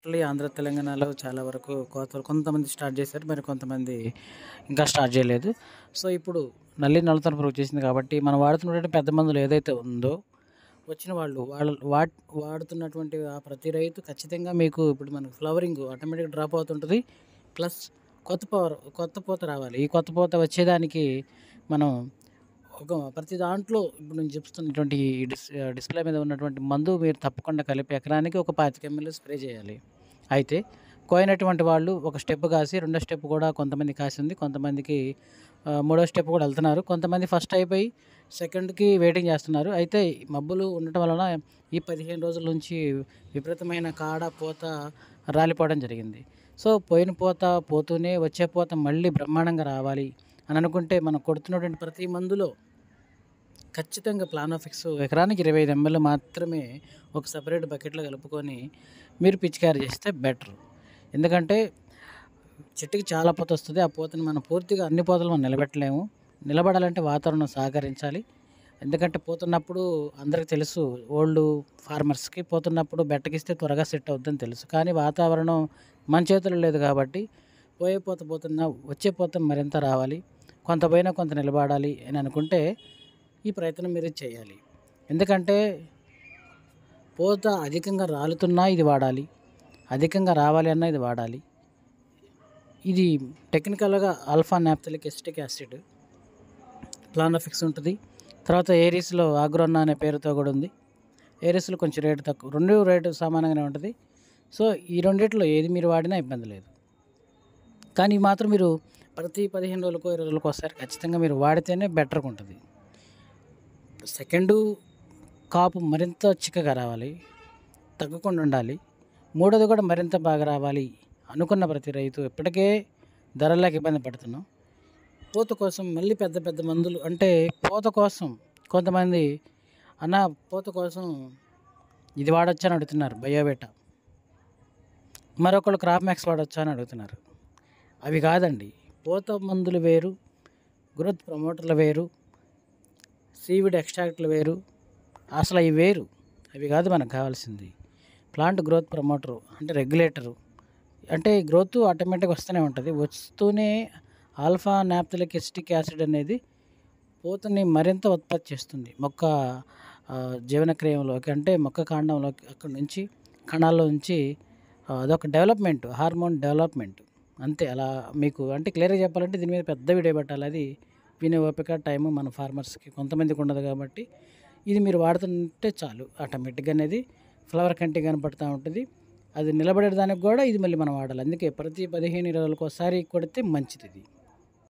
Mostly Andhra, తెలంగాణలో చాలా వరకు కోతలు కొంతమంది స్టార్ట్ చేశారు. మరి కొంతమంది ఇంకా స్టార్ట్ చేయలేదు. సో, ఇప్పుడు నల్లినలతను వచ్చేసింది కాబట్టి, మనం వాడుతున్నటువంటి పెద్ద మందులు ఏదైతే ఉందో, వచ్చిన వాళ్ళు వాడుతున్నటువంటి ఆ ప్రతి రైతు ఖచ్చితంగా మీకు ఇప్పుడు మనకు ఫ్లవరింగ్ ఆటోమేటిక్‌గా డ్రాప్ అవుతుంటది. ప్లస్ కొత్త పూత రావాలి. ఈ కొత్త పూత వచ్చేదానికి మనం ప్రతి దాంట్లో ఇప్పుడు నేను చెప్తున్నటువంటి ఈ డిస్‌ప్లే మీద ఉన్నటువంటి మందు మీరు తప్పకుండా కలిపి ఎకరానికి ఒక 25 ఎంఎల్ స్ప్రే చేయాలి. అయితే కోయనటువంటి వాళ్ళు ఒక స్టెప్ కాసి, రెండో స్టెప్ కూడా కొంతమంది కాసింది. కొంతమందికి మూడో స్టెప్ కూడా ఎళ్తున్నారు. కొంతమంది ఫస్ట్ అయిపోయి సెకండ్‌కి వెయిటింగ్ చేస్తున్నారు. అయితే ఈ మబ్బులు ఉండటం వలన ఈ 15 రోజుల నుంచి విపరీతమైన కాడ, పూత రాలిపోవడం జరిగింది. సో, పోయిన పూత పోతూనే వచ్చే పూత మళ్ళీ బ్రహ్మాండంగా రావాలి అని అనుకుంటే మనం కొడుతున్నటువంటి ప్రతి మందులో ఖచ్చితంగా ప్లానాఫిక్స్ ఎకరానికి 25 ఎంఎల్ మాత్రమే ఒక సెపరేట్ బకెట్‌లో కలుపుకొని మీరు పిచికారీ చేస్తే బెటర్. ఎందుకంటే చెట్టుకి చాలా పూతొస్తది. ఆ పూతని మనం పూర్తిగా అన్ని పూతలు మనం నిలబెట్టలేము. నిలబడాలంటే వాతావరణం సహకరించాలి. ఎందుకంటే పోతున్నప్పుడు అందరికి తెలుసు ఓల్డ్ ఫార్మర్స్‌కి పోతున్నప్పుడు బెట్టకిస్తే త్వరగా సెట్ అవుద్దని తెలుసు. కానీ వాతావరణం మన చేతుల్లో లేదు కాబట్టి పోయే పూత పోతున్నా వచ్చే పూత మరింత రావాలి. కొంత పోయినా కొంత నిలబడాలి అని అనుకుంటే ఈ ప్రయత్నం మీరు చేయాలి. ఎందుకంటే పూత అధికంగా రాలుతున్నా ఇది వాడాలి. అధికంగా రావాలి అన్నా ఇది వాడాలి. ఇది టెక్నికల్‌గా ఆల్ఫా నాప్థలిక్ ఎసిటిక్ యాసిడ్, ప్లానాఫిక్స్ ఉంటది. తర్వాత ఏరీస్‌లో ఆగ్రోనా అనే పేరుతో కూడా ఉంది. ఏరీస్‌లో కొంచెం రేటు తక్కువ. 2 రేటు సమానంగానే ఉంటది. సో, ఈ రెండిట్లో ఏది మీరు వాడినా ఇబ్బంది లేదు. కానీ ఇవి మాత్రం మీరు ప్రతి 15 రోజులకో, 20 రోజులకో ఒకసారి ఖచ్చితంగా మీరు వాడితేనే బెటర్‌గా ఉంటది. సెకండు కాపు మరింత చిక్కగా రావాలి. తగ్గకుండా ఉండాలి. మూడోది కూడా మరింత బాగా రావాలి అనుకున్న ప్రతి రైతు ఇప్పటికే ధరలకు ఇబ్బంది పడుతున్నాం. పూత కోసం మళ్ళీ పెద్ద పెద్ద మందులు అంటే పూత కోసం కొంతమంది అన్న పూత కోసం ఇది వాడొచ్చా అని అడుగుతున్నారు బయోవేటా. మరొకళ్ళు క్రాప్ మ్యాక్స్ వాడొచ్చా అని అడుగుతున్నారు. అవి కాదండి. పూత మందులు వేరు, గ్రోత్ ప్రమోటర్లు వేరు, సీవిడ్ ఎక్స్ట్రాక్ట్లు వేరు. అసలు అవి వేరు. అవి కాదు మనకు కావాల్సింది. ప్లాంట్ గ్రోత్ ప్రమోటరు అంటే రెగ్యులేటరు. అంటే గ్రోత్ ఆటోమేటిక్‌గా వస్తూనే ఉంటది. వస్తూనే ఆల్ఫా నాప్థలిక్ ఎసిటిక్ యాసిడ్ అనేది పూతని మరింత ఉత్పత్తి చేస్తుంది. మొక్క జీవనక్రియలోకి అంటే మొక్క కాండంలోకి అక్కడి నుంచి కణాల్లో నుంచి అదొక డెవలప్‌మెంట్, హార్మోన్ డెవలప్‌మెంట్. అంతే అలా మీకు అంటే క్లియర్‌గా చెప్పాలంటే దీని మీద పెద్ద వీడియో పెట్టాలి. అది వినే ఓపిక, టైము మన ఫార్మర్స్‌కి కొంతమందికి ఉండదు కాబట్టి ఇది మీరు వాడుతుంటే చాలు ఆటోమేటిక్‌గా అనేది ఫ్లవర్ కంటికి కనపడతా ఉంటది. అది నిలబడేదానికి కూడా ఇది మళ్ళీ మనం వాడాలి. అందుకే ప్రతి 15, 20 రోజులకోసారి కొడితే మంచిదిది.